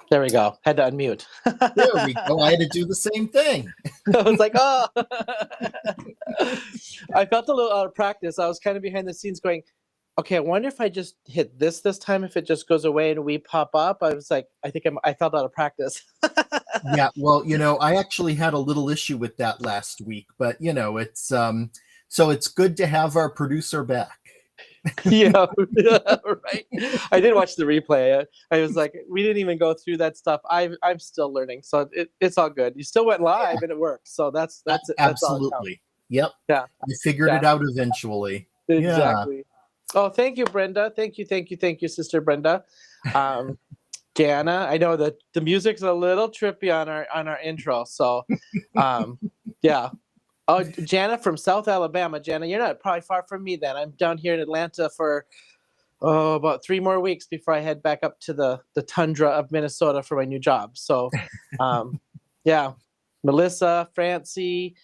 There we go. Had to unmute. There we go. I had to do the same thing. I was like, oh. I felt a little out of practice. I was kind of behind the scenes going, okay, I wonder if I just hit this time, if it just goes away and we pop up. I was like, I felt out of practice. Yeah, well, I actually had a little issue with that last week, but it's so it's good to have our producer back. Yeah, right. I did watch the replay. I was like, we didn't even go through that stuff. I'm still learning, so it's all good. You still went live and it worked, so that's it. Absolutely. Yep. Yeah. I figured it out eventually. Exactly. Yeah. Oh, thank you, Brenda. Thank you, Sister Brenda. Jana, I know that the music's a little trippy on our intro, so yeah. Oh, Jana from South Alabama. Jana, you're not probably far from me then. I'm down here in Atlanta for about 3 more weeks before I head back up to the tundra of Minnesota for my new job. So, yeah, Melissa, Francie.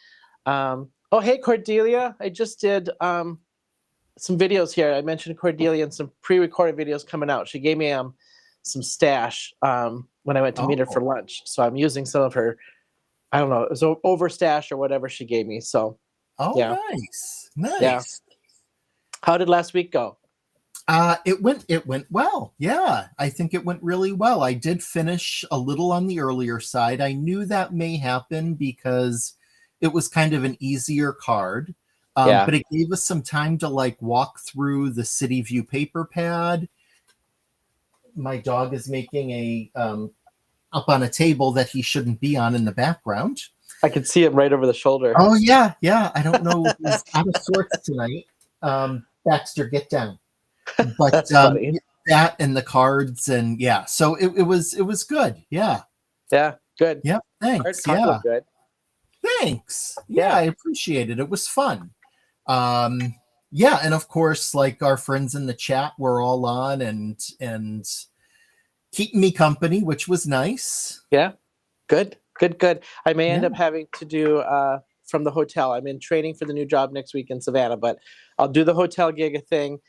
Oh, hey, Cordelia. I just did some videos here. I mentioned Cordelia and some pre-recorded videos coming out. She gave me some stash when I went to meet her for lunch. So I'm using some of her, I don't know, it was over stash or whatever she gave me. So, yeah. Nice. Nice. Yeah. How did last week go? It went well. Yeah, I think it went really well. I did finish a little on the earlier side. I knew that may happen because it was kind of an easier card. But it gave us some time to like walk through the City View paper pad. My dog is making a up on a table that he shouldn't be on in the background. I can see him right over the shoulder. Oh yeah. I don't know. He's out of sorts tonight. Baxter, get down. But that and the cards and so it was good. Yeah, good. Yeah, thanks. Good. Thanks. Yeah, I appreciate it. It was fun. And of course, like our friends in the chat were all on and keeping me company, which was nice. Yeah, good. I may end up having to do from the hotel. I'm in training for the new job next week in Savannah, but I'll do the hotel gig thing.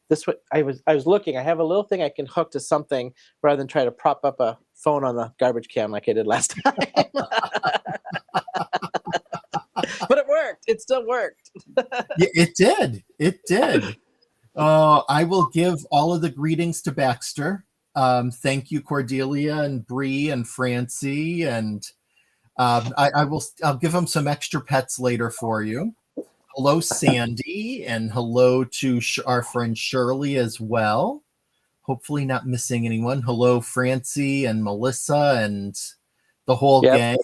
This I was looking. I have a little thing I can hook to something rather than try to prop up a phone on the garbage can like I did last time. But it worked. It still worked. It did. I will give all of the greetings to Baxter. Thank you, Cordelia and Bree and Francie, and I'll give them some extra pets later for you. Hello, Sandy, and hello to our friend Shirley as well. Hopefully not missing anyone. Hello, Francie and Melissa and the whole gang.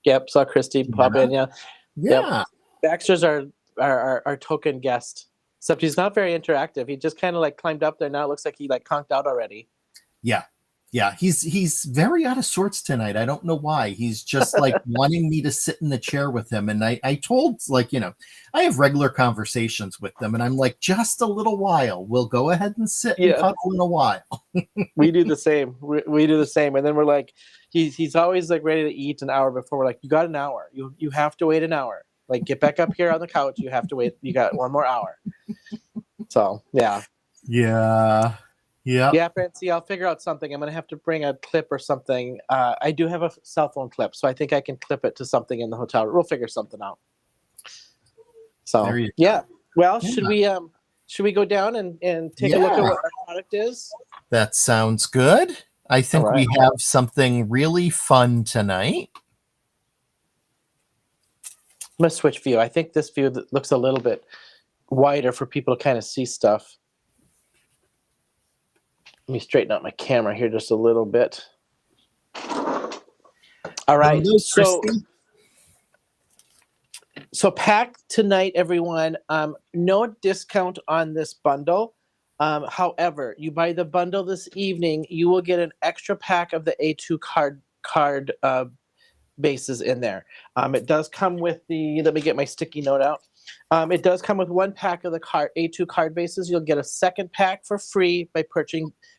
Yep, saw Christy pop in, Yeah. Yep. Baxter's our token guest, except he's not very interactive. He just kind of like climbed up there. Now it looks like he like conked out already. Yeah, he's very out of sorts tonight. I don't know why. He's just like wanting me to sit in the chair with him. And I told, like, I have regular conversations with them, and I'm like, just a little while. We'll go ahead and sit and cuddle in a while. We do the same. We do the same. And then we're like, he's always like ready to eat an hour before. We're like, you got an hour. You have to wait an hour. Like, get back up here on the couch. You have to wait. You got 1 more hour. So, yeah. Yeah, Francie, I'll figure out something. I'm going to have to bring a clip or something. I do have a cell phone clip, so I think I can clip it to something in the hotel. We'll figure something out. So, yeah. Well, should we go down and take a look at what our product is? That sounds good. I think we have something really fun tonight. I'm going to switch view. I think this view looks a little bit wider for people to kind of see stuff. Let me straighten out my camera here just a little bit. All right. So pack tonight, everyone. No discount on this bundle. However, you buy the bundle this evening, you will get an extra pack of the A2 card bases in there. It does come with let me get my sticky note out. It does come with 1 pack of the A2 card bases. You'll get a second pack for free by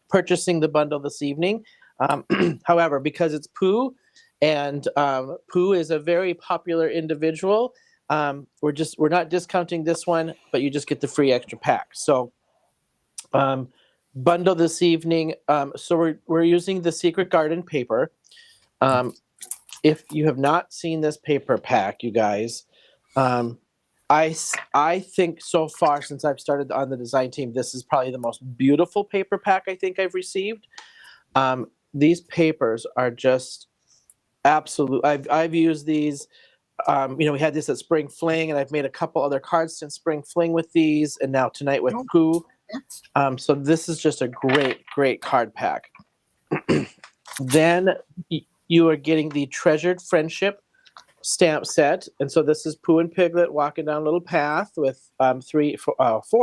purchasing the bundle this evening. However, because it's Pooh, and Pooh is a very popular individual, we're not discounting this one, but you just get the free extra pack. So bundle this evening. So we're using the Secret Garden paper. If you have not seen this paper pack, you guys, I think so far since I've started on the design team, this is probably the most beautiful paper pack I think I've received. These papers are just absolute. I've used these. We had this at Spring Fling, and I've made a couple other cards since Spring Fling with these, and now tonight with Pooh. So this is just a great card pack. Then you are getting the Treasured Friendship stamp set, and so this is Pooh and Piglet walking down a little path with 4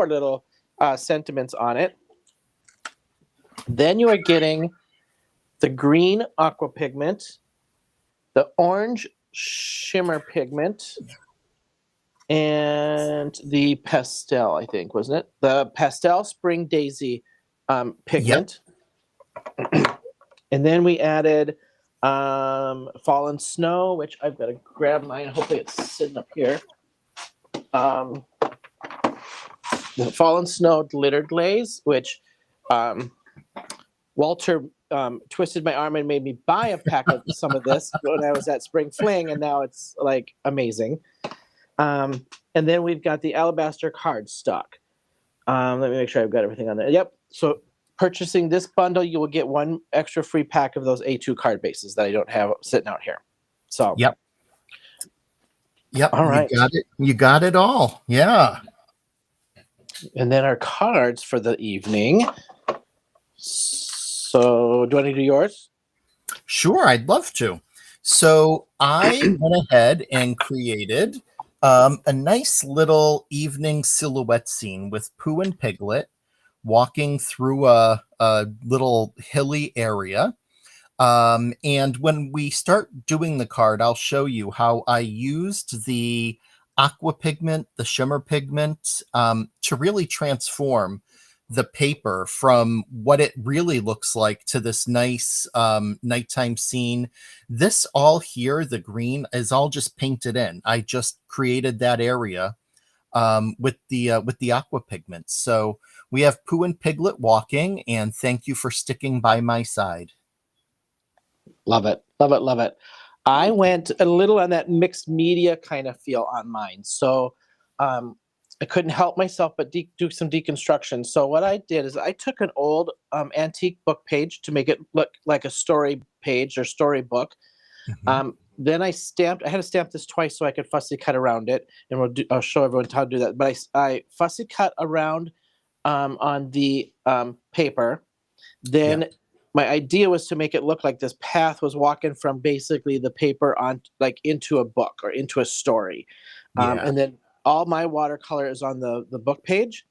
little sentiments on it. Then you are getting the green aqua pigment, the orange shimmer pigment, and the pastel, I think, wasn't it? The pastel spring daisy Yep. pigment. And then we added fallen snow, which I've got to grab mine. Hopefully it's sitting up here. The fallen snow glitter glaze, which Walter twisted my arm and made me buy a pack of some of this when I was at Spring Fling, and now it's like amazing. And then we've got the alabaster cardstock. Let me make sure I've got everything on there. Yep. So purchasing this bundle, you will get one extra free pack of those A2 card bases that I don't have sitting out here. So Yep. All right. You got it. You got it all. Yeah. And then our cards for the evening. So do you want to do yours? Sure, I'd love to. So I went ahead and created a nice little evening silhouette scene with Pooh and Piglet walking through a little hilly area. And when we start doing the card, I'll show you how I used the aqua pigment, the shimmer pigment, to really transform the paper from what it really looks like to this nice nighttime scene. This all here, the green, is all just painted in. I just created that area with the aqua pigment. So we have Pooh and Piglet walking, and thank you for sticking by my side. Love it. Love it. Love it. I went a little on that mixed media kind of feel on mine. So I couldn't help myself but do some deconstruction. So what I did is I took an old antique book page to make it look like a story page or storybook. Mm-hmm. Then I had to stamp this twice so I could fussy cut around it. And I'll show everyone how to do that. But I fussy cut around on the paper. Then my idea was to make it look like this path was walking from basically the paper on like into a book or into a story. And then all my watercolor is on the book page.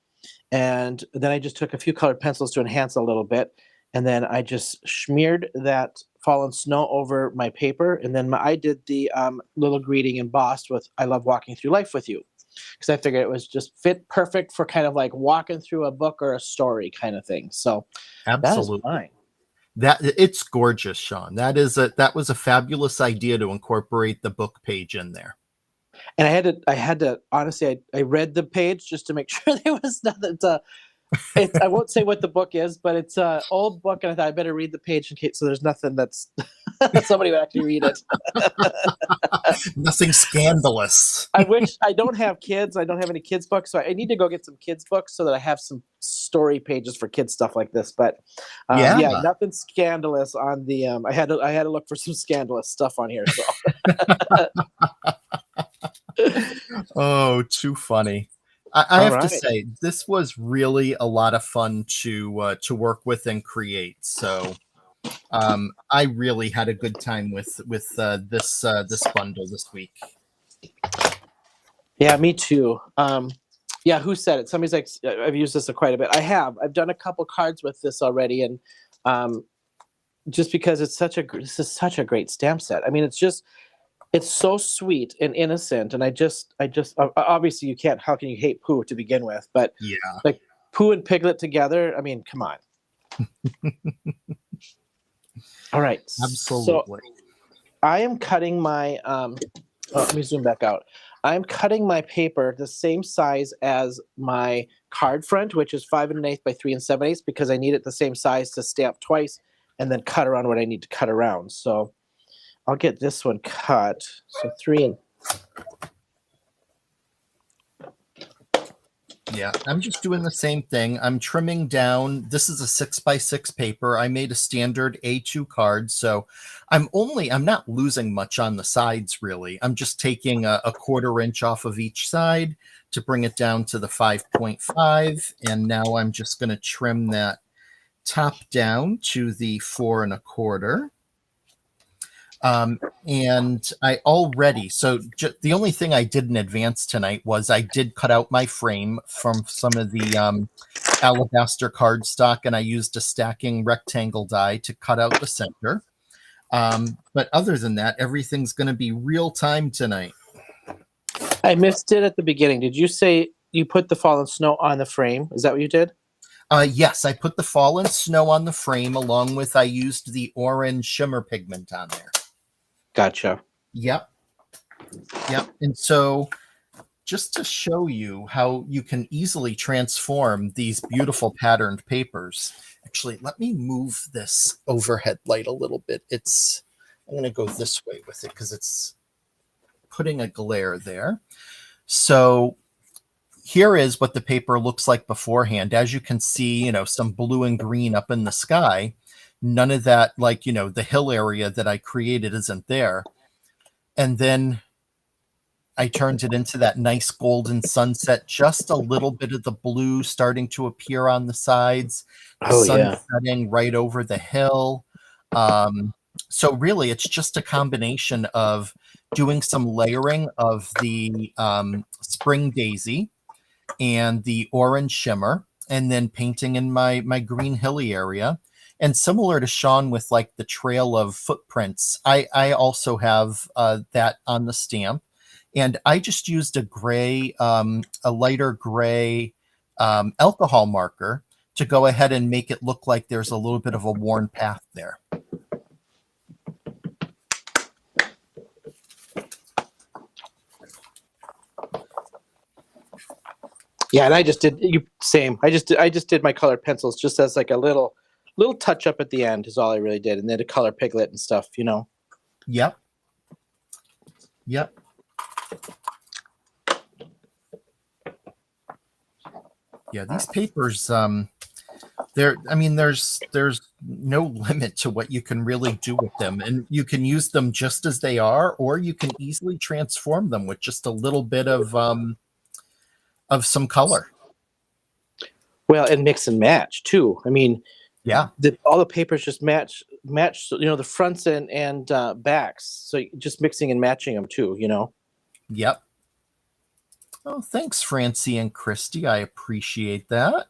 And then I just took a few colored pencils to enhance a little bit. And then I just smeared that fallen snow over my paper. And then I did the little greeting embossed with "I love walking through life with you." Because I figured it was just fit perfect for kind of like walking through a book or a story kind of thing. So Absolutely. that is mine. That it's gorgeous, Shawn. That was a fabulous idea to incorporate the book page in there. And I had to honestly, I read the page just to make sure there was nothing to. I won't say what the book is, but it's an old book, and I thought I better read the page in case so there's nothing that's somebody would actually read it. Nothing scandalous. I wish I don't have kids. I don't have any kids books, so I need to go get some kids books so that I have some story pages for kids stuff like this. But yeah, nothing scandalous on the. I had to look for some scandalous stuff on here. So. Oh, too funny. I have to right. say, this was really a lot of fun to work with and create. So I really had a good time with this bundle this week. Yeah, me too. Yeah, who said it? Somebody's like, I've used this quite a bit. I have. I've done a couple cards with this already, and just because this is such a great stamp set. I mean, it's so sweet and innocent, and I just obviously how can you hate Pooh to begin with? But yeah, like Pooh and Piglet together, I mean, come on. All right, absolutely. So I am cutting my let me zoom back out. I'm cutting my paper the same size as my card front, which is 5 1/8 by 3 7/8, because I need it the same size to stamp twice and then cut around what I need to cut around. So I'll get this one cut. So 3 Yeah, I'm just doing the same thing. I'm trimming down. This is a 6x6 paper. I made a standard A2 card, so I'm not losing much on the sides, really. I'm just taking a 1/4 inch off of each side to bring it down to the 5.5, and now I'm just going to trim that top down to the 4 1/4. And I already, the only thing I did in advance tonight was I did cut out my frame from some of the alabaster cardstock, and I used a stacking rectangle die to cut out the center. But other than that, everything's going to be real time tonight. I missed it at the beginning. Did you say you put the fallen snow on the frame? Is that what you did? Yes, I put the fallen snow on the frame along with I used the orange shimmer pigment on there. Gotcha. Yep. Yep. And so just to show you how you can easily transform these beautiful patterned papers. Actually, let me move this overhead light a little bit. I'm going to go this way with it because it's putting a glare there. So here is what the paper looks like beforehand. As you can see, some blue and green up in the sky. None of that, like, the hill area that I created isn't there. And then I turned it into that nice golden sunset, just a little bit of the blue starting to appear on the sides, the sun setting right over the hill. So really, it's just a combination of doing some layering of the spring daisy and the orange shimmer, and then painting in my green hilly area. And similar to Shawn with like the trail of footprints, I also have that on the stamp. And I just used a lighter gray alcohol marker to go ahead and make it look like there's a little bit of a worn path there. Yeah, and I just did same. I just did my colored pencils just as like a little touch up at the end is all I really did, and then to color Piglet and stuff. Yep. Yeah, these papers, there's no limit to what you can really do with them, and you can use them just as they are, or you can easily transform them with just a little bit of some color. Well, and mix and match too. Yeah, all the papers just match. The fronts and backs. So just mixing and matching them too. Yep. Oh, thanks, Francie and Christy. I appreciate that.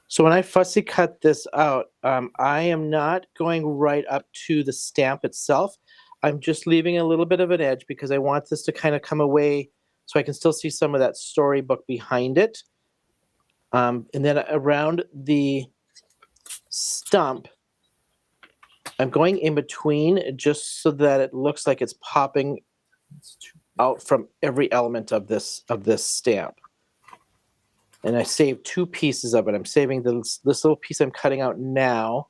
So when I fussy cut this out, I am not going right up to the stamp itself. I'm just leaving a little bit of an edge because I want this to kind of come away so I can still see some of that storybook behind it. And then around the stump, I'm going in between just so that it looks like it's popping out from every element of this stamp. And I saved two pieces of it. I'm saving this little piece I'm cutting out now,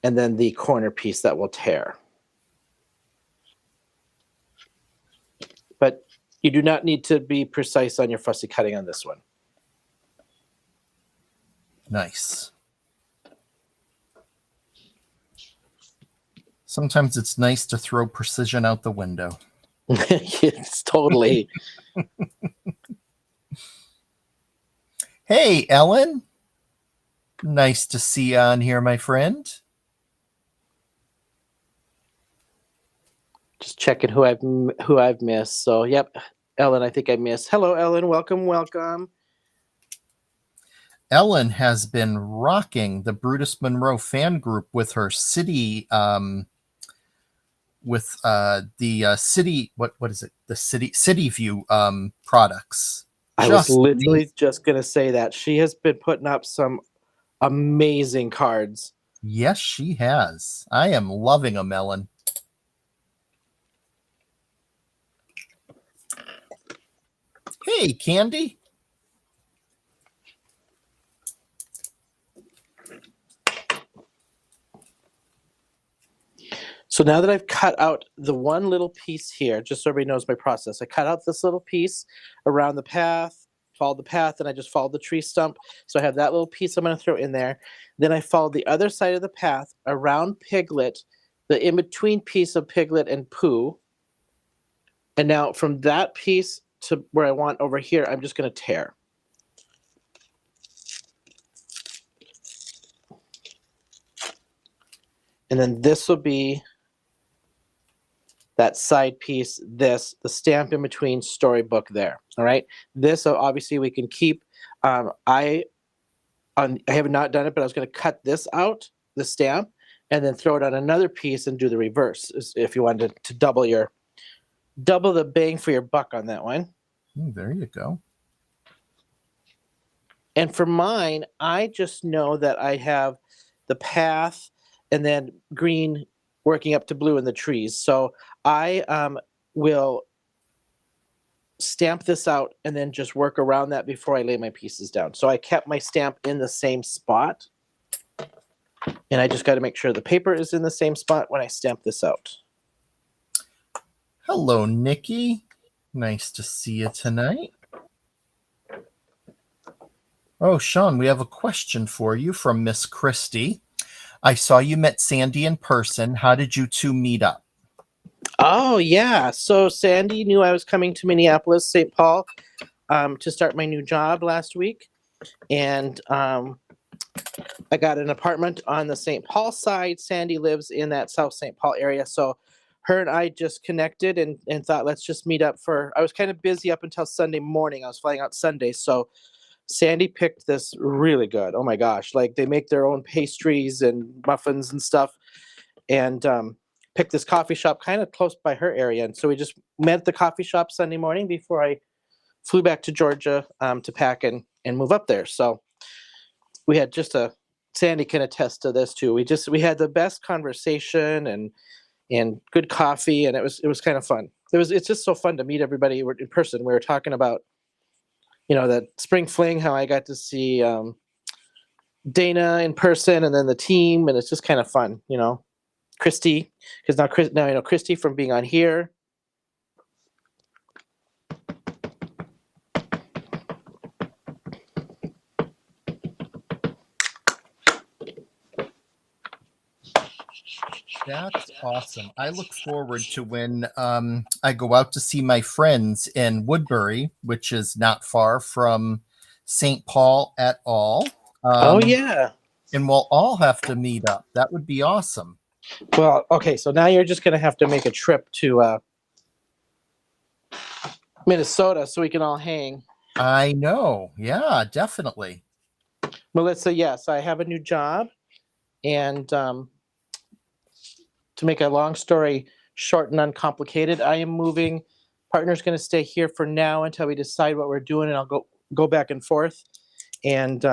and then the corner piece that will tear. But you do not need to be precise on your fussy cutting on this one. Nice. Sometimes it's nice to throw precision out the window. It's totally. Hey, Ellen. Nice to see you on here, my friend. Just checking who I've missed. So, yep, Ellen, I think I missed. Hello, Ellen. Welcome. Ellen has been rocking the Brutus Monroe fan group with her city, with the city. What is it? The City View products. I was literally just gonna say that she has been putting up some amazing cards. Yes, she has. I am loving them, Ellen. Hey, Candy. So now that I've cut out the one little piece here, just so everybody knows my process, I cut out this little piece around the path, followed the path, and I just followed the tree stump. So I have that little piece I'm going to throw in there. Then I followed the other side of the path around Piglet, the in-between piece of Piglet and Pooh. And now from that piece to where I want over here, I'm just going to tear. And then this will be that side piece, the stamp in between storybook there. All right. This obviously we can keep. I have not done it, but I was going to cut this out, the stamp, and then throw it on another piece and do the reverse if you wanted to double the bang for your buck on that one. There you go. And for mine, I just know that I have the path and then green working up to blue in the trees. So I will stamp this out and then just work around that before I lay my pieces down. So I kept my stamp in the same spot. And I just got to make sure the paper is in the same spot when I stamp this out. Hello, Nikki. Nice to see you tonight. Oh, Shawn, we have a question for you from Miss Christie. I saw you met Sandy in person. How did you two meet up? Oh, yeah. So Sandy knew I was coming to Minneapolis, St. Paul, to start my new job last week. And I got an apartment on the St. Paul side. Sandy lives in that South St. Paul area. So her and I just connected and thought, let's just meet up I was kind of busy up until Sunday morning. I was flying out Sunday. So Sandy picked this really good. Oh my gosh. Like they make their own pastries and muffins and stuff. And picked this coffee shop kind of close by her area. And so we just met at the coffee shop Sunday morning before I flew back to Georgia to pack and move up there. So we had Sandy can attest to this too. We had the best conversation and good coffee, and it was kind of fun. It's just so fun to meet everybody in person. We were talking about, that spring fling, how I got to see Dana in person, and then the team, and it's just kind of fun, Christy, because now I know Christy from being on here. That's awesome. I look forward to when I go out to see my friends in Woodbury, which is not far from St. Paul at all. Oh, yeah. And we'll all have to meet up. That would be awesome. Well, okay, so now you're just going to have to make a trip to Minnesota so we can all hang. I know. Yeah, definitely. Melissa, yes, I have a new job. And to make a long story short and uncomplicated, I am moving. Partner's going to stay here for now until we decide what we're doing, and I'll go back and forth and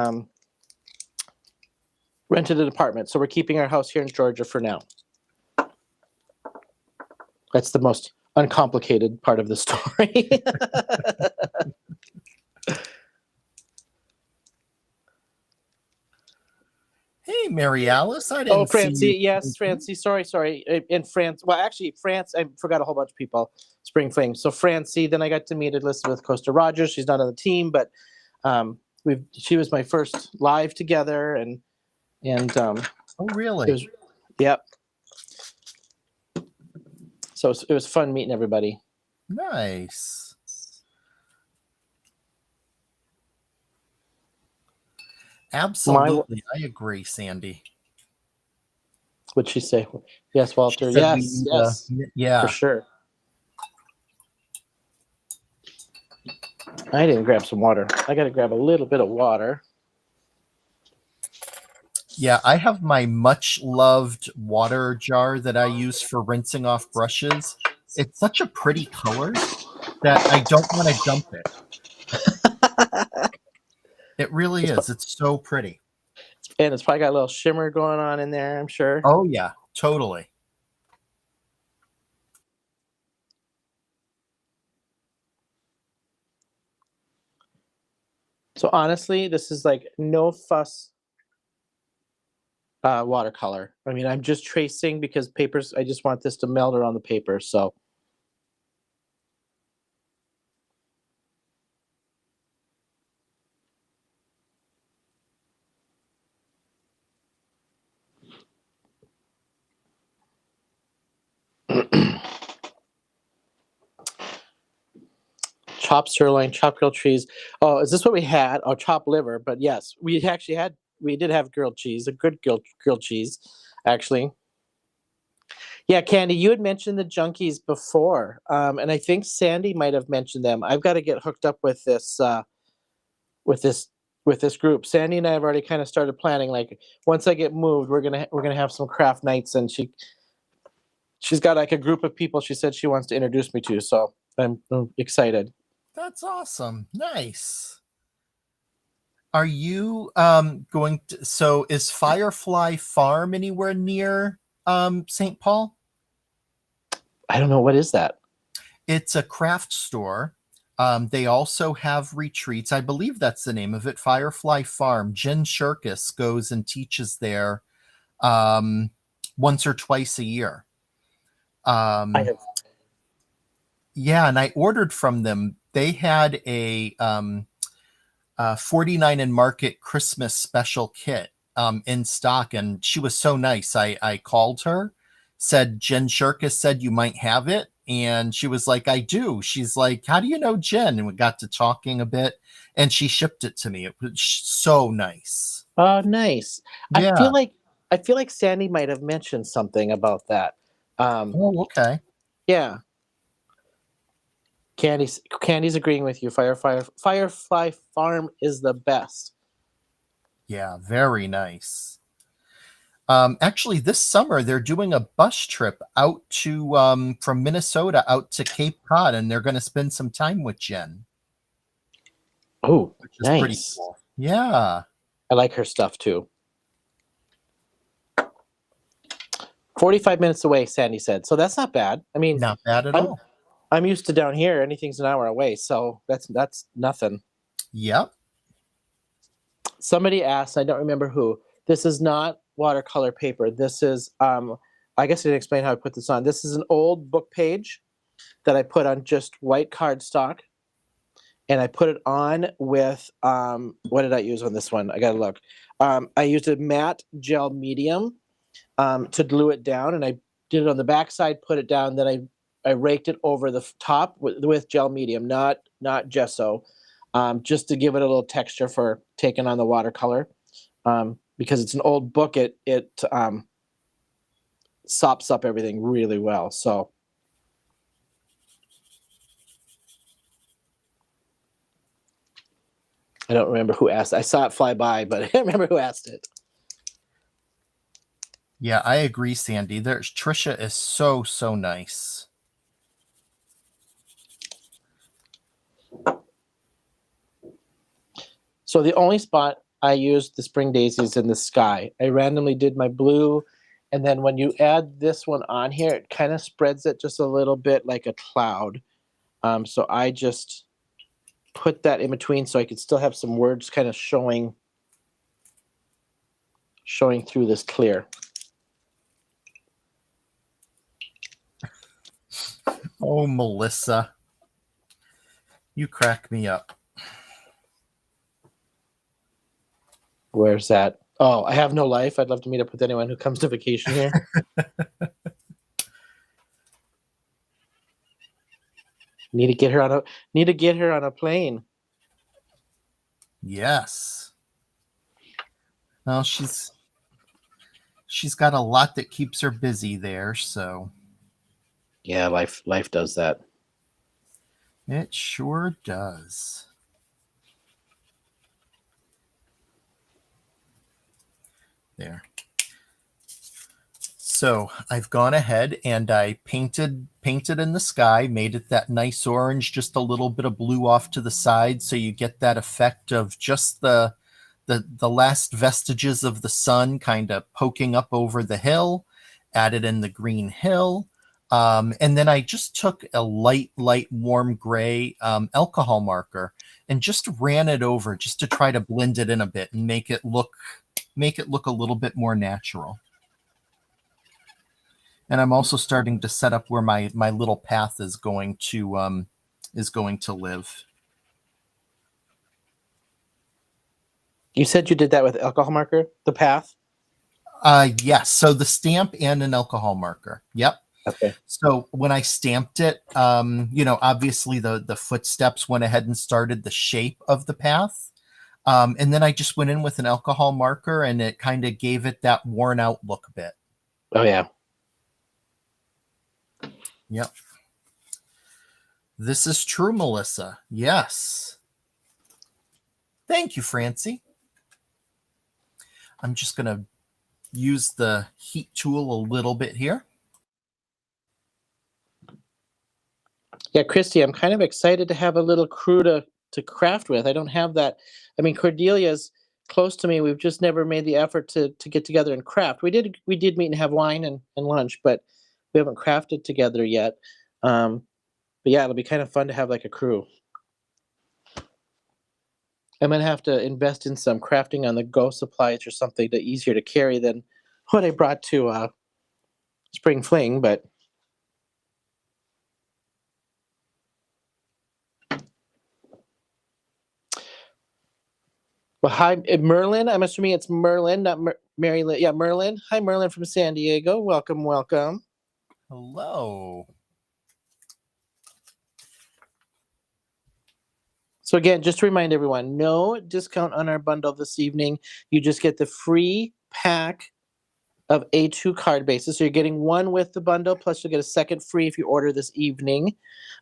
rented an apartment. So we're keeping our house here in Georgia for now. That's the most uncomplicated part of the story. Hey, Mary Alice, I didn't Oh, Francie, see you. yes, Francie, sorry. In France, well, actually, France, I forgot a whole bunch of people, Spring Fling. So Francie, then I got to meet Elizabeth Costa Rogers. She's not on the team, but she was my first live together, and oh, really? Yep. So it was fun meeting everybody. Nice. Absolutely. I agree, Sandy. What'd she say? Yes, Walter. Yes. Yeah. For sure. I didn't grab some water. I got to grab a little bit of water. Yeah, I have my much loved water jar that I use for rinsing off brushes. It's such a pretty color that I don't want to dump it. It really is. It's so pretty. And it's probably got a little shimmer going on in there, I'm sure. Oh, yeah, totally. So honestly, this is like no fuss watercolor. I mean, I'm just tracing because I just want this to melt around the paper. So chopped sirloin, chopped grilled cheese. Oh, is this what we had? Oh, chopped liver. But yes, we did have grilled cheese, a good grilled cheese, actually. Yeah, Candy, you had mentioned the junkies before, and I think Sandy might have mentioned them. I've got to get hooked up with this with this group. Sandy and I have already kind of started planning. Like once I get moved, we're gonna have some craft nights, and she's got like a group of people she said she wants to introduce me to. So I'm excited. That's awesome. Nice. Are you going to, so is Firefly Farm anywhere near St. Paul? I don't know, what is that. It's a craft store. They also have retreats. I believe that's the name of it, Firefly Farm. Jen Shirkus goes and teaches there once or twice a year. I have. Yeah, and I ordered from them. They had a 49 and Market Christmas special kit in stock, and she was so nice. I called her, said Jen Shirkus said you might have it, and she was like, I do. She's like, how do you know Jen? And we got to talking a bit, and she shipped it to me. It was so nice. Oh, nice. Yeah. I feel like Sandy might have mentioned something about that. Oh, okay. Yeah. Candy's agreeing with you. Firefly Farm is the best. Yeah, very nice. Actually, this summer they're doing a bus trip out to from Minnesota out to Cape Cod, and they're going to spend some time with Jen, Oh, which is pretty nice. cool. Yeah. I like her stuff too. 45 minutes away, Sandy said. So that's not bad. I mean, Not bad at I'm all. I'm used to down here. Anything's an hour away, so that's nothing. Yep. Somebody asked, I don't remember who. This is not watercolor paper. This is I guess I didn't explain how I put this on. This is an old book page that I put on just white cardstock, and I put it on with what did I use on this one? I gotta look. I used a matte gel medium to glue it down, and I did it on the back side, put it down, then I raked it over the top with gel medium, not gesso, just to give it a little texture for taking on the watercolor. Because it's an old book, it sops up everything really well. So I don't remember who asked. I saw it fly by, but I don't remember who asked it. Yeah, I agree, Sandy. There's Trisha is so nice. So the only spot I used the spring daisies in the sky. I randomly did my blue, and then when you add this one on here, it kind of spreads it just a little bit like a cloud. So I just put that in between so I could still have some words kind of showing through this clear. Oh, Melissa. You crack me up. Where's that? Oh, I have no life. I'd love to meet up with anyone who comes to vacation here. Need to get her on a plane. Yes. Well, she's got a lot that keeps her busy there, so Yeah, life does that. it sure does. There. So I've gone ahead and I painted in the sky, made it that nice orange, just a little bit of blue off to the side, so you get that effect of just the last vestiges of the sun kind of poking up over the hill. Added in the green hill, and then I just took a light warm gray alcohol marker and just ran it over just to try to blend it in a bit and make it look a little bit more natural. And I'm also starting to set up where my little path is going to live. You said you did that with alcohol marker, the path? Yes. So the stamp and an alcohol marker. Yep. Okay. So when I stamped it, obviously the footsteps went ahead and started the shape of the path. And then I just went in with an alcohol marker and it kind of gave it that worn out look a bit. Oh, yeah. Yep. This is true, Melissa. Yes. Thank you, Francie. I'm just going to use the heat tool a little bit here. Yeah, Christy, I'm kind of excited to have a little crew to craft with. I don't have that. I mean, Cordelia's close to me. We've just never made the effort to get together and craft. We did meet and have wine and lunch, but we haven't crafted together yet. But yeah, it'll be kind of fun to have like a crew. I'm gonna have to invest in some crafting on the go supplies or something to easier to carry than what I brought to Spring Fling, but well, hi, Merlin. I'm assuming it's Merlin, not Mary Lynn. Yeah, Merlin. Hi, Merlin from San Diego. Welcome, welcome. Hello. So again, just to remind everyone, no discount on our bundle this evening. You just get the free pack of A2 card bases. So you're getting one with the bundle, plus you'll get a second free if you order this evening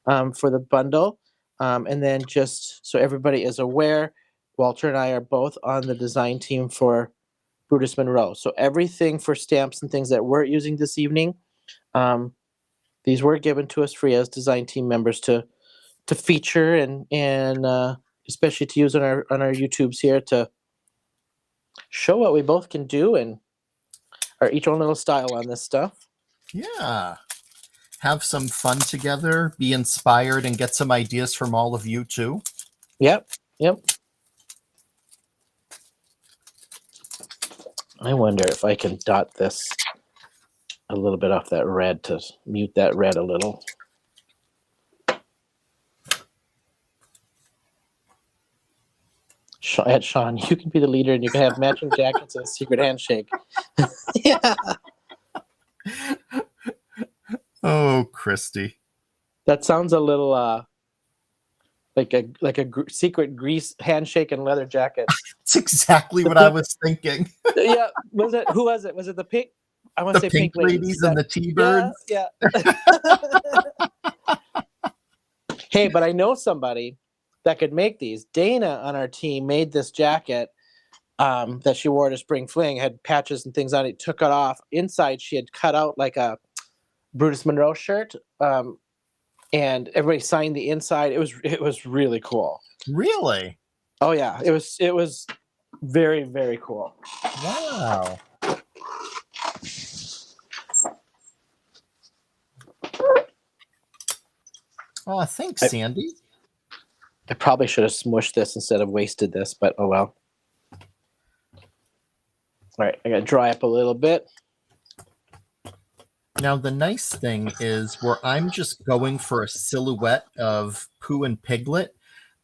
for the bundle. And then just so everybody is aware, Walter and I are both on the design team for Brutus Monroe. So everything for stamps and things that we're using this evening, these were given to us free as design team members to feature and especially to use on our YouTubes here to show what we both can do and our each own little style on this stuff. Yeah. Have some fun together, be inspired, and get some ideas from all of you too. Yep. I wonder if I can dot this a little bit off that red to mute that red a little. Shawn, you can be the leader and you can have matching jackets and a secret handshake. Yeah. Oh, Christy. That sounds a little like a secret grease handshake and leather jacket. That's exactly what I was thinking. Yeah, who was it? Was it the pink? I want to say Pink ladies and the T-birds. Yeah. Hey, but I know somebody that could make these. Dana on our team made this jacket that she wore to Spring Fling, had patches and things on it, took it off. Inside, she had cut out like a Brutus Monroe shirt, and everybody signed the inside. It was really cool. Really? Oh yeah, it was very, very cool. Wow. Oh, thanks, Sandy. I probably should have smushed this instead of wasted this, but oh well. All right, I got to dry up a little bit. Now, the nice thing is where I'm just going for a silhouette of Pooh and Piglet,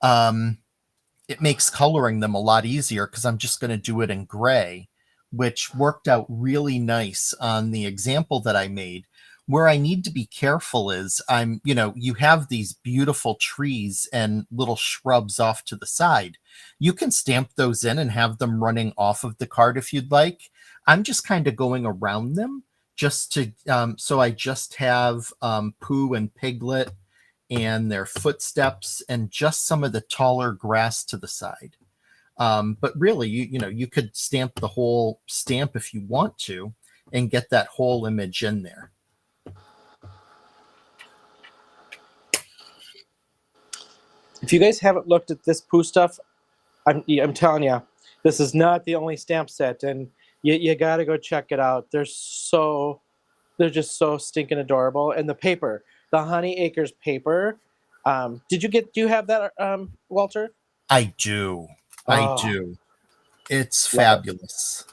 it makes coloring them a lot easier because I'm just going to do it in gray, which worked out really nice on the example that I made. Where I need to be careful is you have these beautiful trees and little shrubs off to the side. You can stamp those in and have them running off of the card if you'd like. I'm just kind of going around them just to, so I just have Pooh and Piglet and their footsteps and just some of the taller grass to the side. But really, you could stamp the whole stamp if you want to and get that whole image in there. If you guys haven't looked at this Pooh stuff, I'm telling you, this is not the only stamp set, and you got to go check it out. They're just so stinking adorable, and the paper, the Honey Acres paper. Do you have that, Walter? I do. I do. It's fabulous.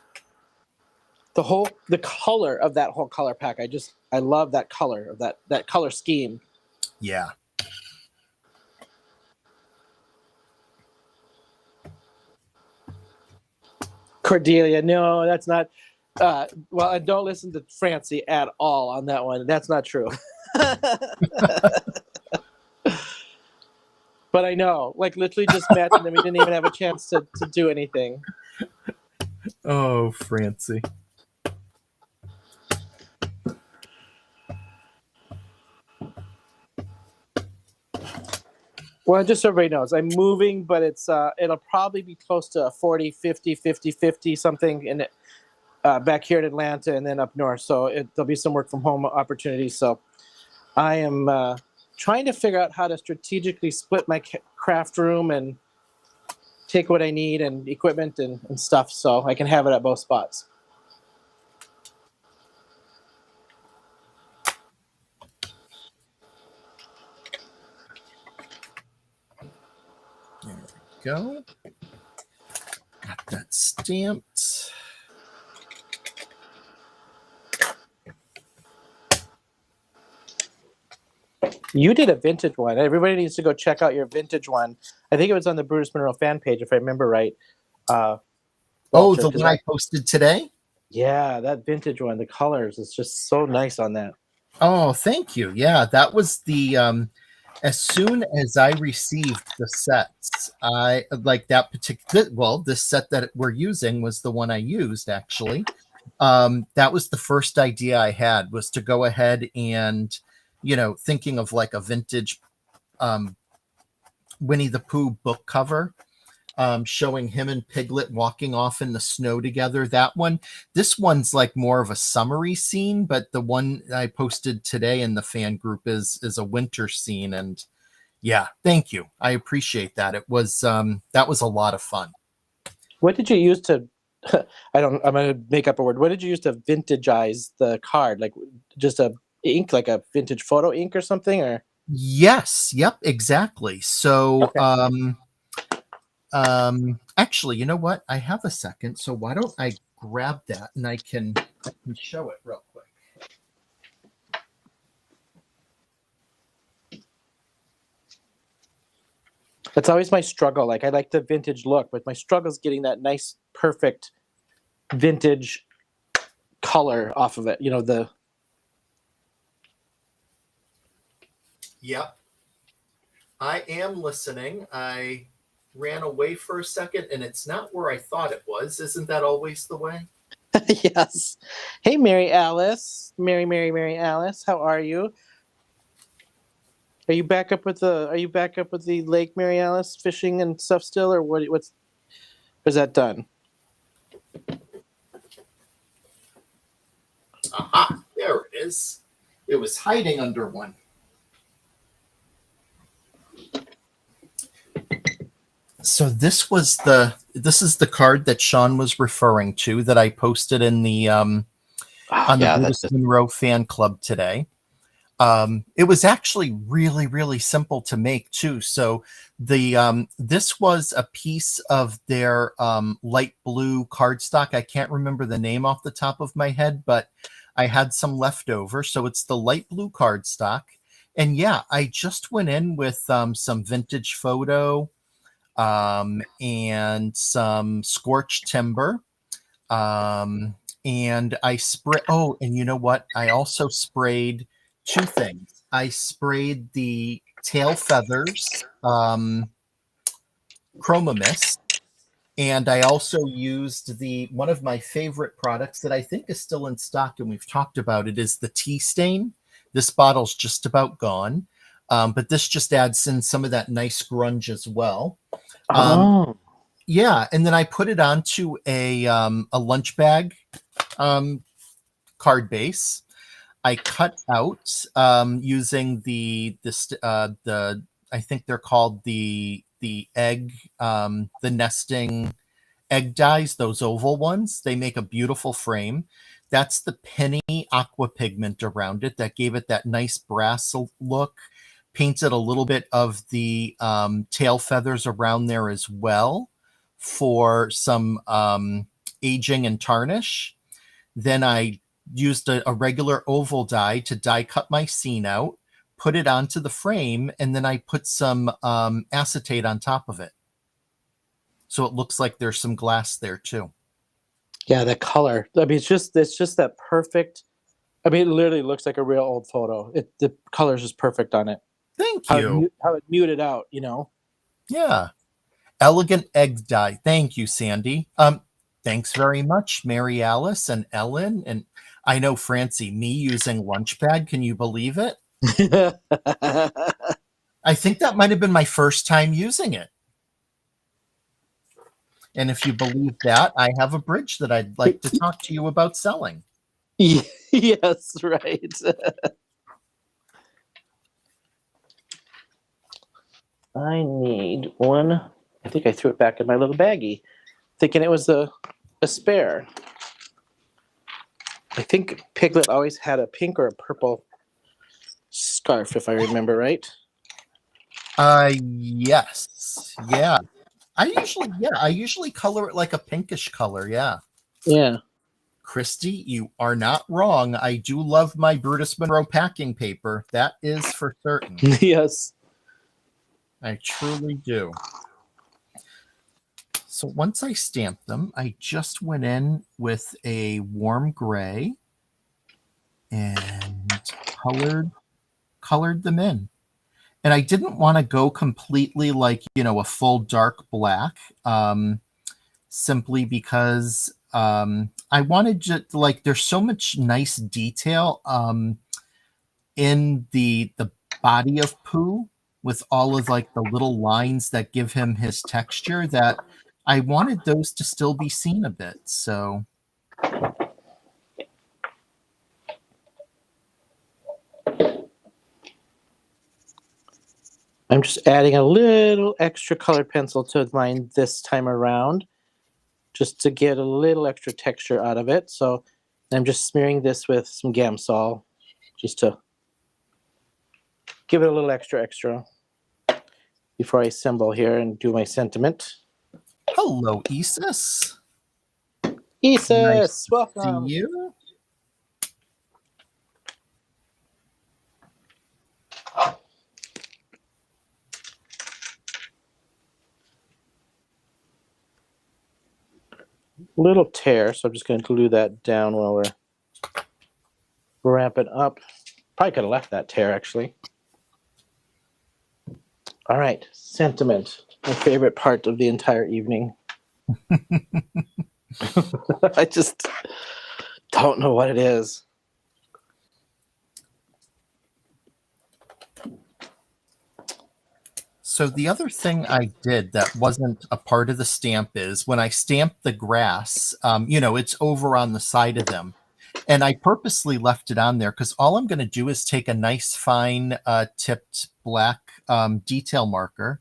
The color of that whole color pack. I love that color of that color scheme. Yeah. Cordelia, no, that's not. Well, I don't listen to Francie at all on that one. That's not true. But I know, like literally just met, and then we didn't even have a chance to do anything. Oh, Francie. Well, just so everybody knows, I'm moving, but it'll probably be close to a 40, 50, 50, 50 something in back here in Atlanta and then up north. So there'll be some work from home opportunities. So I am trying to figure out how to strategically split my craft room and take what I need and equipment and stuff so I can have it at both spots. There we go. Got that stamped. You did a vintage one. Everybody needs to go check out your vintage one. I think it was on the Brutus Monroe fan page, if I remember right. Oh, Walter, the one I posted today? Yeah, that vintage one. The colors is just so nice on that. Oh, thank you. Yeah, that was the as soon as I received the sets, I like that particular, well, this set that we're using was the one I used actually. That was the first idea I had, was to go ahead and, thinking of like a vintage Winnie the Pooh book cover, showing him and Piglet walking off in the snow together. That one, this one's like more of a summery scene, but the one I posted today in the fan group is a winter scene. And yeah, thank you. I appreciate that. It was that was a lot of fun. What did you use to I'm gonna make up a word. What did you use to vintageize the card? Like just a ink, like a vintage photo ink or something, or? Yes, yep, exactly. So Okay. actually, you know what? I have a second, so why don't I grab that and I can show it real quick. That's always my struggle. Like I like the vintage look, but my struggle is getting that nice, perfect vintage color off of it. Yep. I am listening. I ran away for a second and it's not where I thought it was. Isn't that always the way? Yes. Hey, Mary Alice. Mary Alice. How are you? Are you back up with the Lake Mary Alice fishing and stuff still, or what's is that done? Aha, there it is. It was hiding under one. So this is the card that Shawn was referring to that I posted in the on the Brutus Monroe fan club today. It was actually really, really simple to make too. So this was a piece of their light blue cardstock. I can't remember the name off the top of my head, but I had some left over. So it's the light blue cardstock. And yeah, I just went in with some vintage photo and some scorched timber. And I spray. Oh, and you know what? I also sprayed two things. I sprayed the tail feathers chroma mist, and I also used one of my favorite products that I think is still in stock, and we've talked about it, is the tea stain. This bottle's just about gone, but this just adds in some of that nice grunge as well. Yeah, and then I put it onto a lunch bag card base. I cut out using the I think they're called the egg the nesting egg dies, those oval ones. They make a beautiful frame. That's the penny aqua pigment around it that gave it that nice brass look. Painted a little bit of the tail feathers around there as well for some aging and tarnish. Then I used a regular oval die to die cut my scene out, put it onto the frame, and then I put some acetate on top of it. So it looks like there's some glass there too. Yeah, the color. I mean, it's just that perfect. I mean, it literally looks like a real old photo. The color's just perfect on it. Thank you. How it muted out, Yeah. Elegant egg dye. Thank you, Sandy. Thanks very much, Mary Alice and Ellen. And I know, Francie, me using Lunchpad. Can you believe it? I think that might have been my first time using it. And if you believe that, I have a bridge that I'd like to talk to you about selling. Yes, right. I need one. I think I threw it back in my little baggie, thinking it was a spare. I think Piglet always had a pink or a purple scarf, if I remember right. Yes. Yeah. I usually color it like a pinkish color, yeah. Yeah. Christy, you are not wrong. I do love my Brutus Monroe packing paper. That is for certain. Yes. I truly do. So once I stamped them, I just went in with a warm gray and colored them in. And I didn't want to go completely like, a full dark black, simply because I wanted to, like, there's so much nice detail in the body of Pooh, with all of like the little lines that give him his texture, that I wanted those to still be seen a bit. So I'm just adding a little extra colored pencil to mine this time around, just to get a little extra texture out of it. So I'm just smearing this with some Gamsol, just to give it a little extra before I assemble here and do my sentiment. hello, Isis. Isis, Nice to welcome. see you. Little tear, so I'm just going to glue that down while we're wrapping up. Probably could have left that tear, actually. All right, sentiment, my favorite part of the entire evening. I just don't know what it is. So the other thing I did that wasn't a part of the stamp is when I stamped the grass, it's over on the side of them. And I purposely left it on there because all I'm going to do is take a nice fine tipped black detail marker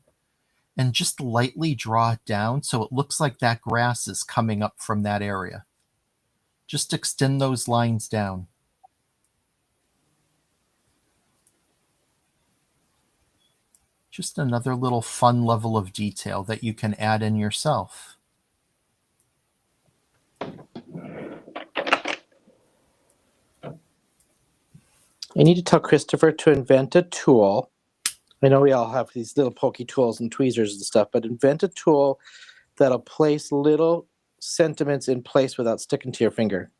and just lightly draw it down so it looks like that grass is coming up from that area. Just extend those lines down. Just another little fun level of detail that you can add in yourself. I need to tell Christopher to invent a tool. I know we all have these little pokey tools and tweezers and stuff, but invent a tool that'll place little sentiments in place without sticking to your finger.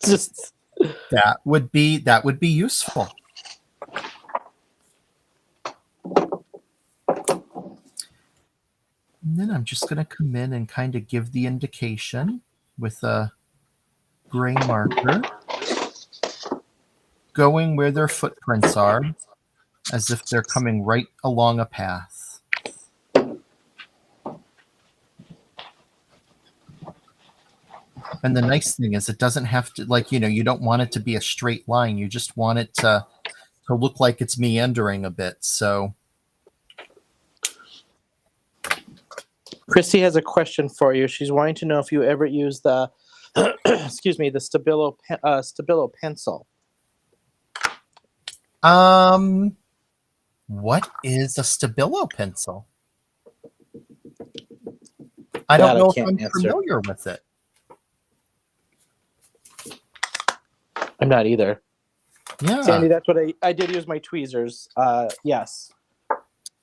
Just that would be useful. And then I'm just going to come in and kind of give the indication with a gray marker, going where their footprints are, as if they're coming right along a path. And the nice thing is it doesn't have to, like, you don't want it to be a straight line. You just want it to look like it's meandering a bit. So Christy has a question for you. She's wanting to know if you ever use the excuse me, the Stabilo pencil. What is a Stabilo pencil? I don't know if I'm familiar with it. I'm not either. Yeah. Sandy, that's what I did use my tweezers. Yes.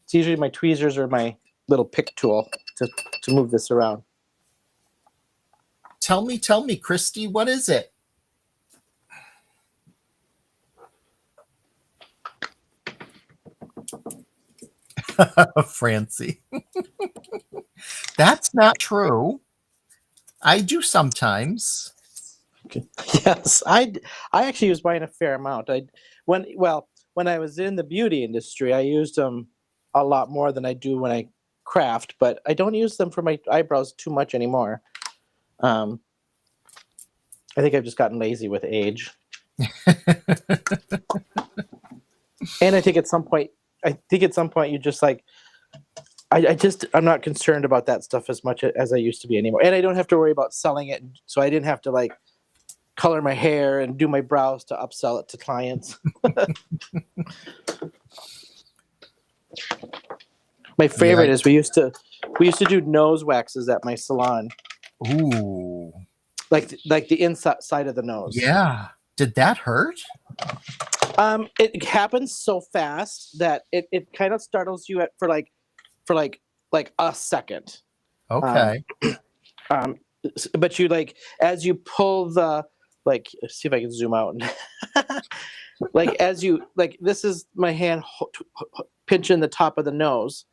It's usually my tweezers or my little pick tool to move this around. Tell me, Christy, what is it? Francie. That's not true. I do sometimes. Okay. Yes, I actually use mine a fair amount. when I was in the beauty industry, I used them a lot more than I do when I craft, but I don't use them for my eyebrows too much anymore. I think I've just gotten lazy with age. And I think at some point you just like, I'm not concerned about that stuff as much as I used to be anymore. And I don't have to worry about selling it. So I didn't have to like color my hair and do my brows to upsell it to clients. My favorite is we used to do nose waxes at my salon. Ooh. Like the inside side of the nose. Yeah. Did that hurt? It happens so fast that it kind of startles you for like a second. Okay. But you like as you pull the like, see if I can zoom out. Like as you like, this is my hand pinching the top of the nose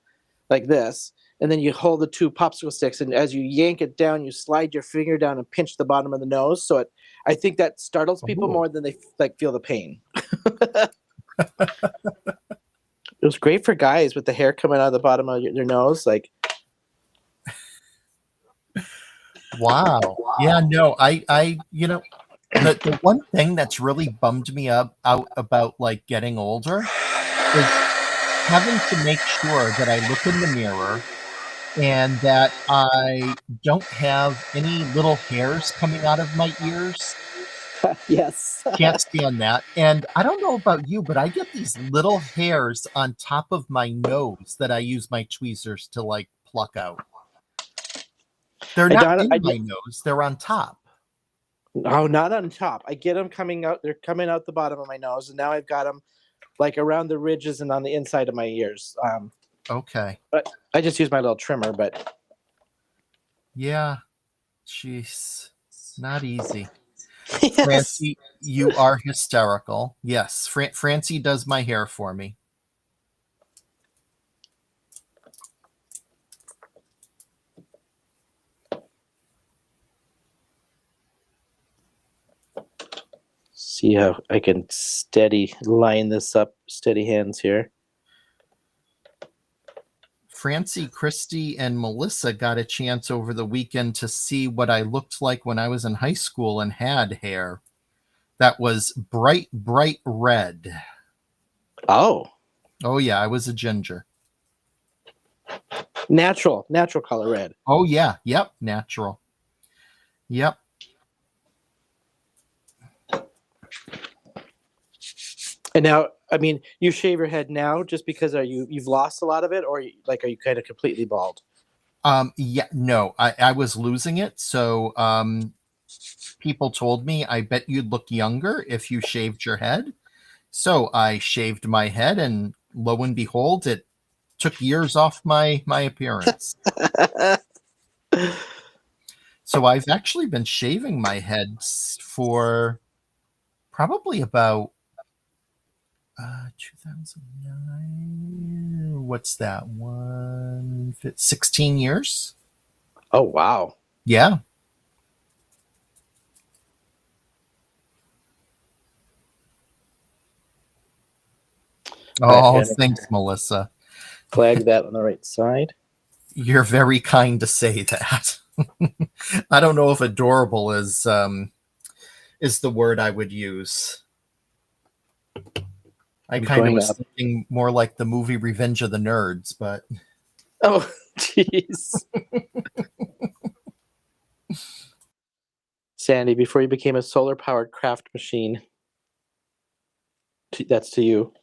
like this, and then you hold the two popsicle sticks, and as you yank it down, you slide your finger down and pinch the bottom of the nose. So I think that startles people more than they like feel the pain. It was great for guys with the hair coming out of the bottom of their nose, like. Wow. Yeah, no, I the one thing that's really bummed me out about like getting older is having to make sure that I look in the mirror and that I don't have any little hairs coming out of my ears. Yes. Can't stand that. And I don't know about you, but I get these little hairs on top of my nose that I use my tweezers to like pluck out. They're not in my nose, they're on top. Oh, not on top. I get them coming out. They're coming out the bottom of my nose, and now I've got them like around the ridges and on the inside of my ears. Okay. But I just use my little trimmer, but. Yeah. Jeez. Not easy. Yes. Francie, you are hysterical. Yes, Francie does my hair for me. See how I can line this up, steady hands here. Francie, Christy, and Melissa got a chance over the weekend to see what I looked like when I was in high school and had hair that was bright, bright red. Oh. Oh, yeah, I was a ginger. Natural color red. Oh, yeah. Yep, natural. Yep. And now, I mean, you shave your head now just because you've lost a lot of it, or are you kind of completely bald? Yeah, no, I was losing it. So people told me, I bet you'd look younger if you shaved your head. So I shaved my head, and lo and behold, it took years off my appearance. So I've actually been shaving my head for probably about 2009. What's that? 16 years. Oh, wow. Yeah. Oh, thanks, Melissa. Flag that on the right side. You're very kind to say that. I don't know if adorable is the word I would use. I kind of was thinking more like the movie Revenge of the Nerds, but. Oh, jeez. Sandy, before you became a solar-powered craft machine, that's to you.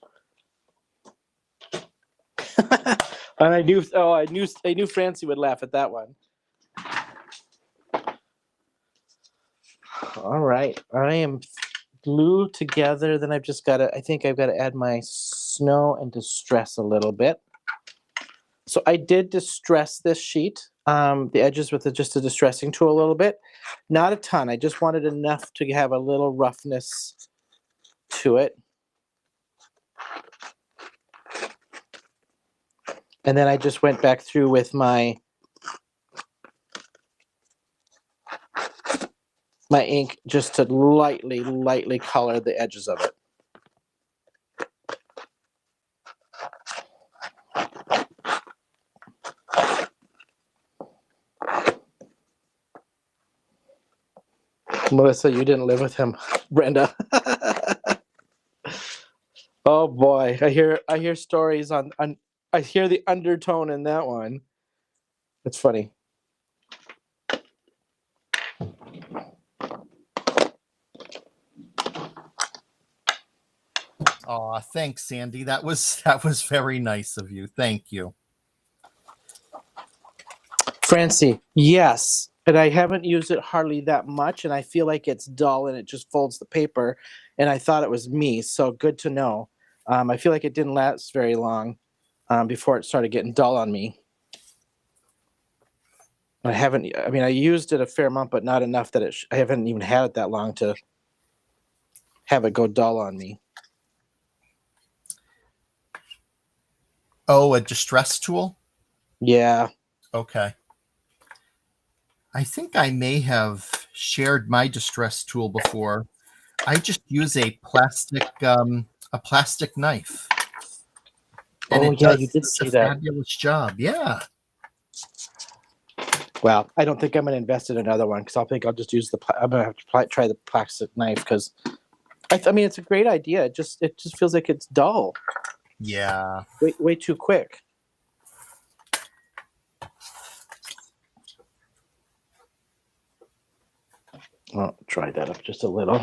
And I knew Francie would laugh at that one. All right, I am glue together. Then I think I've got to add my snow and distress a little bit. So I did distress this sheet, the edges with just a distressing tool a little bit. Not a ton. I just wanted enough to have a little roughness to it. And then I just went back through with my ink just to lightly color the edges of it. Melissa, you didn't live with him, Brenda. Oh boy, I hear stories on I hear the undertone in that one. It's funny. Aw, thanks, Sandy. That was very nice of you. Thank you. Francie, yes. And I haven't used it hardly that much, and I feel like it's dull and it just folds the paper. And I thought it was me, so good to know. I feel like it didn't last very long before it started getting dull on me. I used it a fair amount, but not enough that I haven't even had it that long to have it go dull on me. Oh, a distress tool? Yeah. Okay. I think I may have shared my distress tool before. I just use a plastic knife. And Oh, it yeah, does you did such say a that. fabulous job. Yeah. Well, I don't think I'm going to invest in another one because I'll just use I'm going to have to try the plastic knife because I mean it's a great idea. It just feels like it's dull. Yeah. Way too quick. I'll try that up just a little.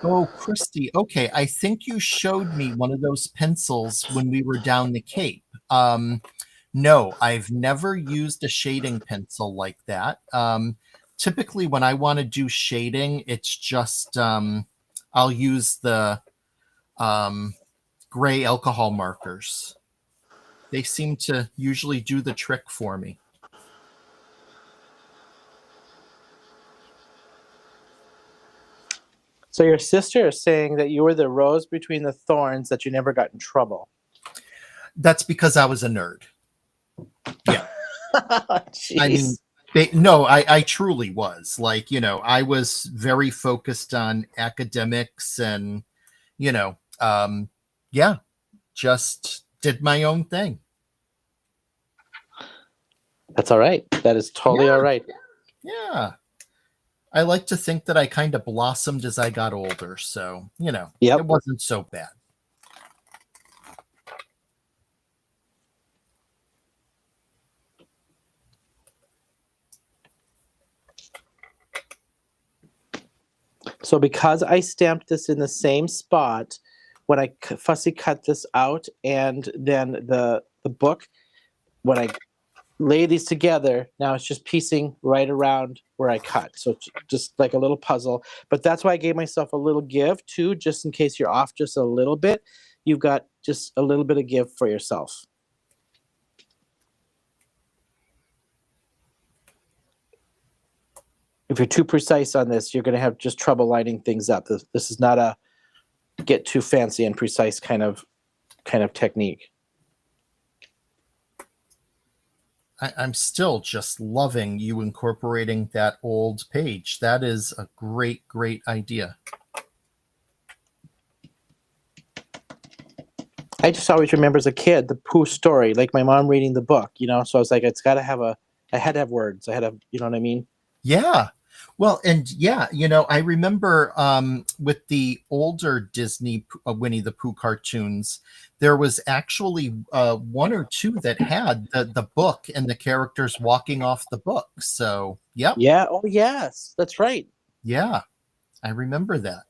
Oh, Christy. Okay, I think you showed me one of those pencils when we were down the Cape. No, I've never used a shading pencil like that. Typically, when I want to do shading, it's just I'll use the gray alcohol markers. They seem to usually do the trick for me. So your sister is saying that you were the rose between the thorns that you never got in trouble. That's because I was a nerd. Yeah. Jeez. I mean, no, I truly was. Like, I was very focused on academics and, yeah, just did my own thing. That's all right. That is totally all right. Yeah. I like to think that I kind of blossomed as I got older. So, Yep. It wasn't so bad. So because I stamped this in the same spot when I fussy cut this out, and then the book, when I lay these together, now it's just piecing right around where I cut. So it's just like a little puzzle. But that's why I gave myself a little give too, just in case you're off just a little bit. You've got just a little bit of give for yourself. If you're too precise on this, you're going to have just trouble lining things up. This is not a get too fancy and precise kind of technique. I'm still just loving you incorporating that old page. That is a great, great idea. I just always remember as a kid the Pooh story, like my mom reading the book, So I was like, I had to have words. I had to, you know what I mean? Yeah. Well, and yeah, I remember with the older Disney Winnie the Pooh cartoons, there was actually one or two that had the book and the characters walking off the book. So, yep. Yeah. Oh, yes. That's right. Yeah, I remember that.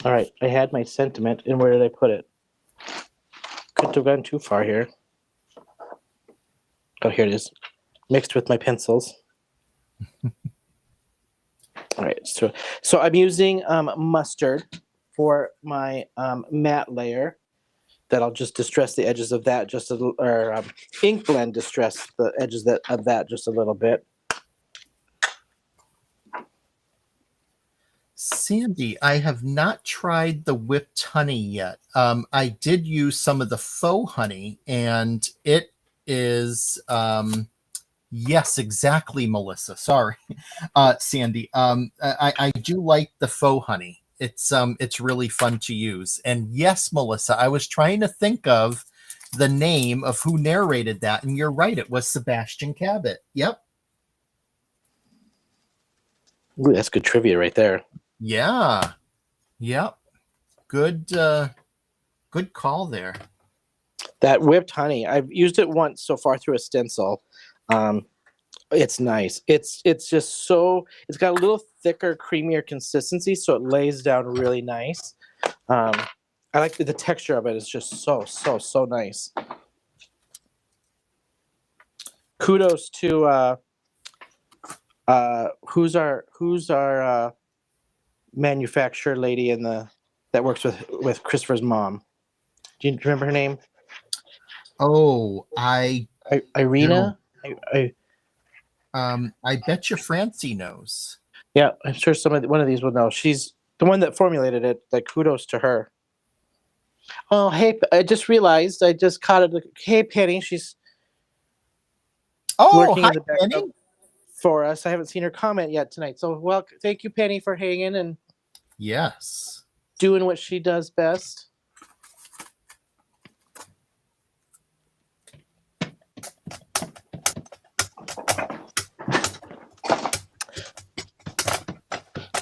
All right. I had my sentiment, and where did I put it? Couldn't have gone too far here. Oh, here it is. Mixed with my pencils. All right. So I'm using mustard for my matte layer. That I'll just distress the edges of that just a little, or ink blend distress the edges of that just a little bit. Sandy, I have not tried the whipped honey yet. I did use some of the faux honey, and it is Yes, exactly, Melissa. Sorry, Sandy. I do like the faux honey. It's really fun to use. And yes, Melissa, I was trying to think of the name of who narrated that, and you're right. It was Sebastian Cabot. Yep. Ooh, that's good trivia right there. Yeah. Yep. Good. Good call there. That whipped honey, I've used it once so far through a stencil. It's nice. It's just so, it's got a little thicker, creamier consistency, so it lays down really nice. I like the texture of it is just so nice. Kudos to who's our manufacturer lady in the that works with Christopher's mom. Do you remember her name? Oh, Irina. I bet you Francie knows. Yeah, I'm sure one of these will know. She's the one that formulated it. Like, kudos to her. Oh, hey, I just realized I just caught it. Hey, Penny, she's Oh, working hi, in the Penny. background for us. I haven't seen her comment yet tonight. So, well, thank you, Penny, for hanging and Yes. doing what she does best.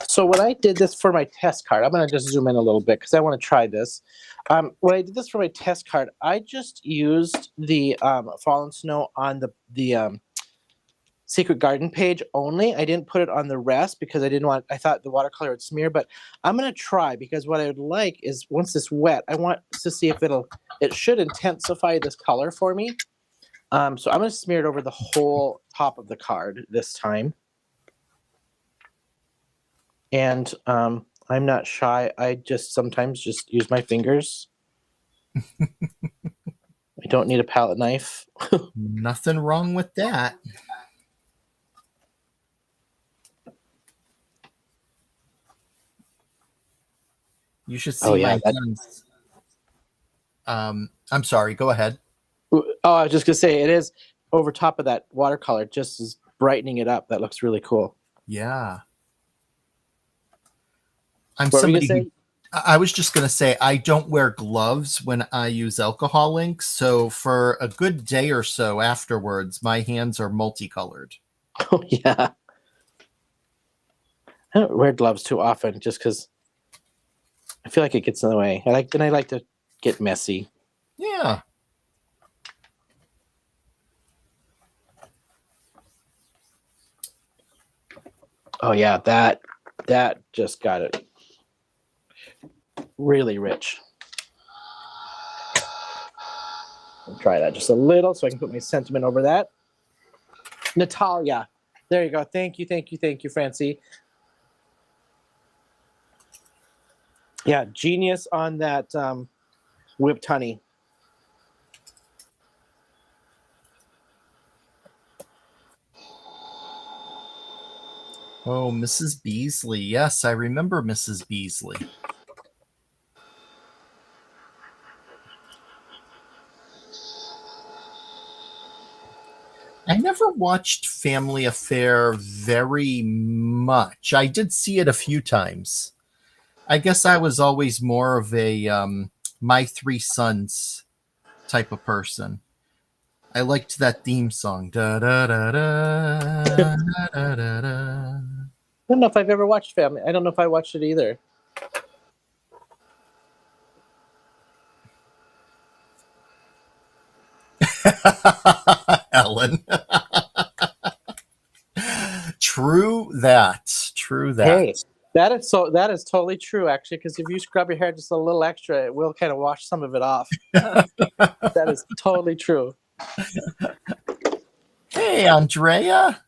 So when I did this for my test card, I'm going to just zoom in a little bit because I want to try this. When I did this for my test card, I just used the Fallen Snow on the Secret Garden page only. I didn't put it on the rest because I thought the watercolor would smear, but I'm going to try because what I would like is once it's wet, I want to see if it should intensify this color for me. So I'm going to smear it over the whole top of the card this time. And I'm not shy. I just sometimes just use my fingers. I don't need a palette knife. Nothing wrong with that. You should see my hands. I'm sorry. Go ahead. Oh, I was just gonna say it is over top of that watercolor, just is brightening it up. That looks really cool. Yeah. I'm What were you somebody gonna who say? I was just going to say I don't wear gloves when I use alcohol inks. So for a good day or so afterwards, my hands are multicolored. Oh yeah. I don't wear gloves too often just because I feel like it gets in the way. I like to get messy. Yeah. Oh yeah, that just got it really rich. I'll try that just a little so I can put my sentiment over that. Natalia. There you go. Thank you, Francie. Yeah, genius on that whipped honey. Oh, Mrs. Beasley. Yes, I remember Mrs. Beasley. I never watched Family Affair very much. I did see it a few times. I guess I was always more of a My Three Sons type of person. I liked that theme song. Da, da, da, da, da, da, da, da. I don't know if I've ever watched Family. I don't know if I watched it either. Ellen. True that. True that. Hey, that is totally true, actually, because if you scrub your hair just a little extra, it will kind of wash some of it off. That is totally true. Hey, Andrea.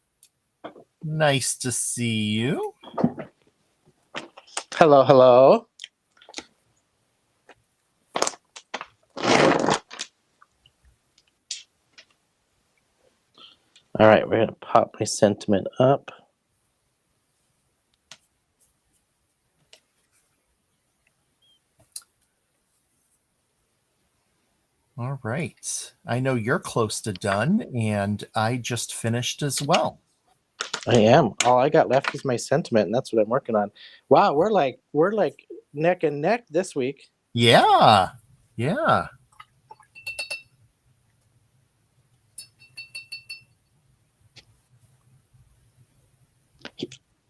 Nice to see you. Hello, hello. All right, we're gonna pop my sentiment up. All right. I know you're close to done, and I just finished as well. I am. All I got left is my sentiment, and that's what I'm working on. Wow, we're like neck and neck this week. Yeah. Yeah.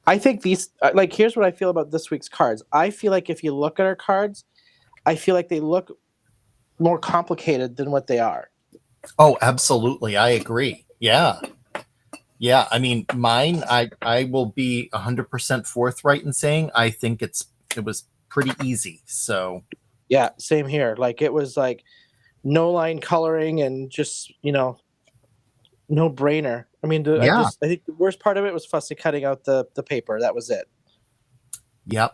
I think these like here's what I feel about this week's cards. I feel like if you look at our cards, I feel like they look more complicated than what they are. Oh, absolutely. I agree. Yeah. Yeah. I mean, mine, I will be 100% forthright in saying I think it was pretty easy. So, Yeah, same here. Like it was like no line coloring and just, no brainer. I mean, yeah. I think the worst part of it was fussy cutting out the paper. That was it. Yep.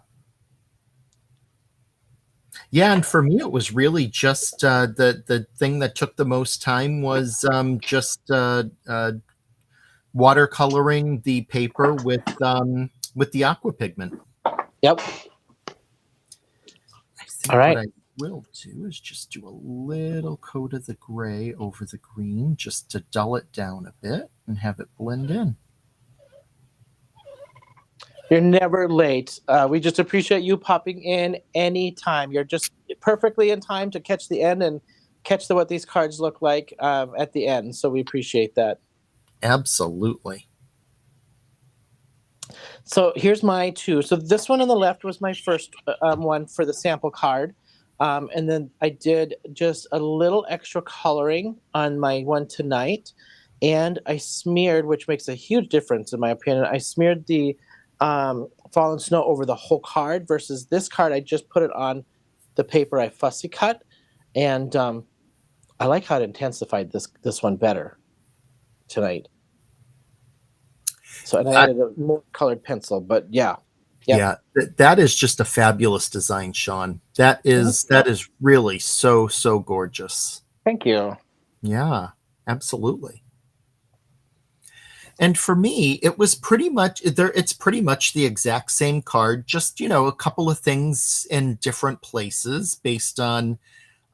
Yeah, and for me, it was really just the thing that took the most time was just watercoloring the paper with the aqua pigment. Yep. I think All what right. I will do is just do a little coat of the gray over the green just to dull it down a bit and have it blend in. You're never late. We just appreciate you popping in anytime. You're just perfectly in time to catch the end and catch what these cards look like at the end. So we appreciate that. Absolutely. So here's my two. So this one on the left was my first one for the sample card. And then I did just a little extra coloring on my one tonight. And I smeared, which makes a huge difference in my opinion. I smeared the fallen snow over the whole card versus this card. I just put it on the paper I fussy cut. And I like how it intensified this one better tonight. So, and I added a more colored pencil, but yeah. Yep. Yeah, that is just a fabulous design, Shawn. That is really so gorgeous. Thank you. Yeah, absolutely. And for me, it was pretty much there. It's pretty much the exact same card, just a couple of things in different places based on.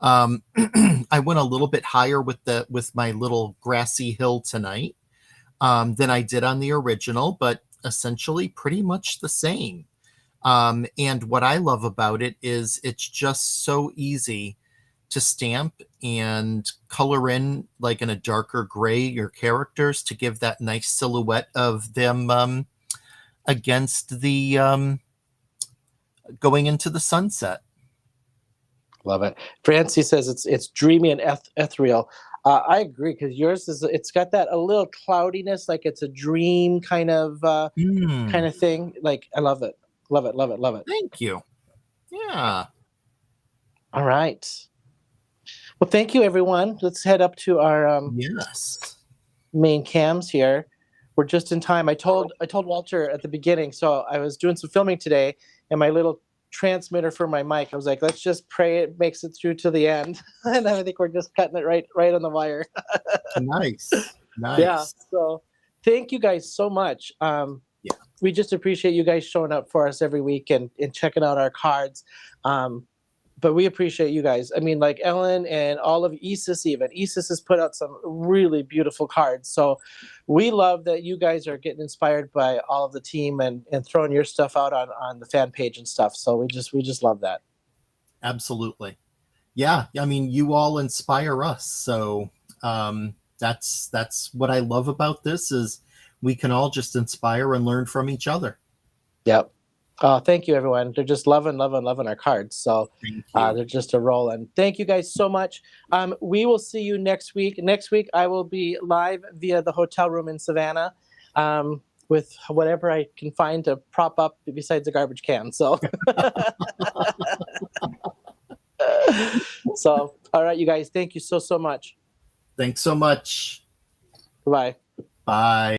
I went a little bit higher with my little grassy hill tonight than I did on the original, but essentially pretty much the same. And what I love about it is it's just so easy to stamp and color in like in a darker gray your characters to give that nice silhouette of them against the going into the sunset. Love it. Francie says it's dreamy and ethereal. I agree because yours it's got that a little cloudiness, like it's a dream kind of thing. Like I love it. Love it. Love it. Love it. Thank you. Yeah. All right. Well, thank you, everyone. Let's head up to our Yes. main cams here. We're just in time. I told Walter at the beginning. So I was doing some filming today, and my little transmitter for my mic, I was like, let's just pray it makes it through to the end. And I think we're just cutting it right on the wire. Nice. Yeah. So thank you guys so much. Yeah. We just appreciate you guys showing up for us every week and checking out our cards. But we appreciate you guys. I mean, like Ellen and all of Isis even. Isis has put out some really beautiful cards. So we love that you guys are getting inspired by all of the team and throwing your stuff out on the fan page and stuff. So we just love that. Absolutely. Yeah. I mean, you all inspire us. So that's what I love about this is we can all just inspire and learn from each other. Yep. Thank you, everyone. They're just loving our cards. So they're just a roll. And thank you guys so much. We will see you next week. Next week, I will be live via the hotel room in Savannah with whatever I can find to prop up besides a garbage can. So, so all right, you guys. Thank you so much. Thanks so much. Bye. Bye.